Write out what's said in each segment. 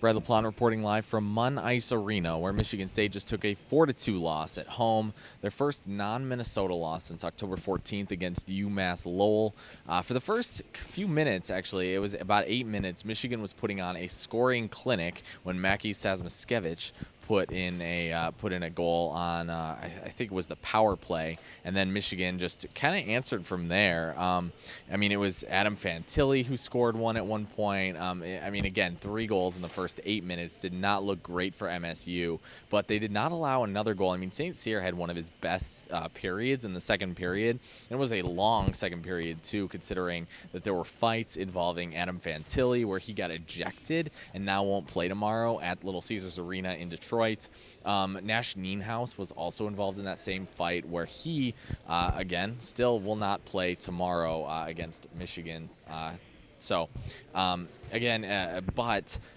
Brad LaPlante reporting live from Munn Ice Arena, where Michigan State just took a 4-2 loss at home, their first non-Minnesota loss since October 14th against UMass Lowell. For the first few minutes, actually, it was about 8 minutes, Michigan was putting on a scoring clinic when Mackie Sasmaskevich put in a goal on I think it was the power play, and then Michigan just kind of answered from there. I mean, it was Adam Fantilli who scored one at one point. I mean, again, 3 goals in the first 8 minutes did not look great for MSU, but they did not allow another goal. I mean, St. Cyr had one of his best periods in the second period. It was a long second period too, considering that there were fights involving Adam Fantilli where he got ejected and now won't play tomorrow at Little Caesars Arena in Detroit. Nash Nienhuis was also involved in that same fight where he, again, still will not play tomorrow against Michigan. But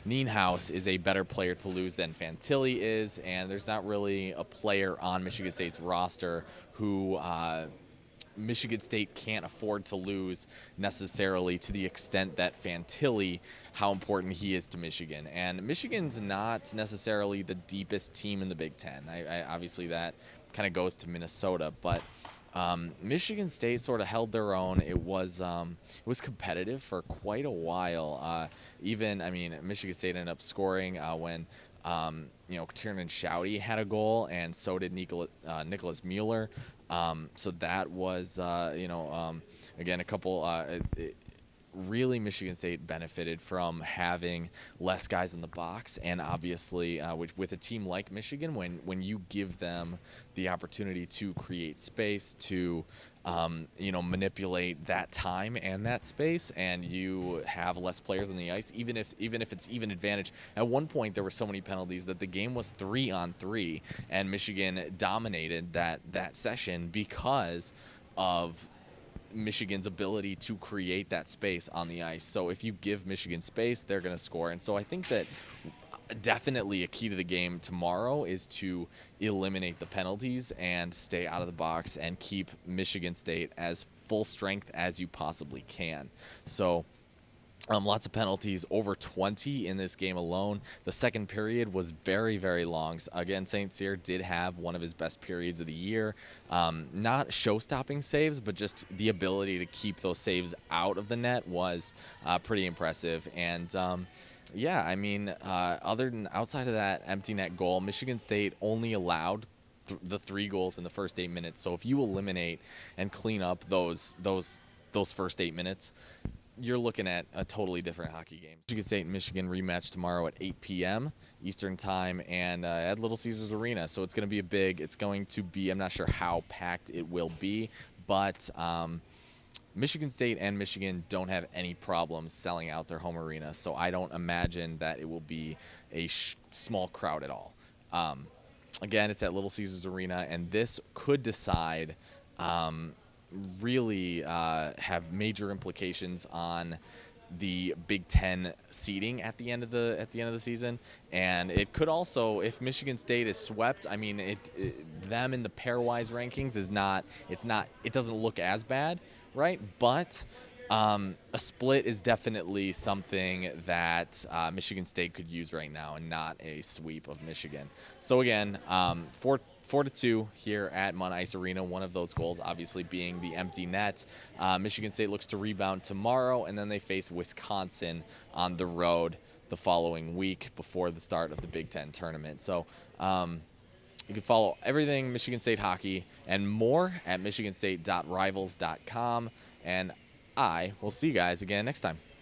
Nienhuis is a better player to lose than Fantilli is, and there's not really a player on Michigan State's roster who Michigan State can't afford to lose necessarily to the extent that Fantilli, how important he is to Michigan. And Michigan's not necessarily the deepest team in the Big Ten. Obviously, that kind of goes to Minnesota, but Michigan State sort of held their own. It was competitive for quite a while. Michigan State ended up scoring when Tiernan Shouty had a goal, and so did Nicholas Mueller. So that was, again, a couple. Really, Michigan State benefited from having less guys in the box, and obviously, with a team like Michigan, when you give them the opportunity to create space, to manipulate that time and that space, and you have less players on the ice, even if it's even advantage. At one point, there were so many penalties that the game was 3-on-3, and Michigan dominated that session because of Michigan's ability to create that space on the ice. So if you give Michigan space, they're going to score. And so I think that definitely a key to the game tomorrow is to eliminate the penalties and stay out of the box and keep Michigan State as full strength as you possibly can. So lots of penalties, over 20 in this game alone. The second period was very, very long. Again, St. Cyr did have one of his best periods of the year. Not show-stopping saves, but just the ability to keep those saves out of the net was pretty impressive. And outside of that empty net goal, Michigan State only allowed the 3 goals in the first 8 minutes. So if you eliminate and clean up those first 8 minutes, you're looking at a totally different hockey game. Michigan State and Michigan rematch tomorrow at 8 p.m. Eastern time and at Little Caesars Arena. So it's going to be, I'm not sure how packed it will be, but Michigan State and Michigan don't have any problems selling out their home arena. So I don't imagine that it will be a small crowd at all. Again, it's at Little Caesars Arena, and this could decide really have major implications on the Big Ten seeding at the end of the season, and it could also, if Michigan State is swept, I mean, them in the pairwise rankings it doesn't look as bad, right? But a split is definitely something that Michigan State could use right now, and not a sweep of Michigan. So again, 4-2 here at Munn Ice Arena. One of those goals obviously being the empty net. Michigan State looks to rebound tomorrow, and then they face Wisconsin on the road the following week before the start of the Big Ten tournament. So you can follow everything Michigan State hockey and more at michiganstate.rivals.com. And I will see you guys again next time.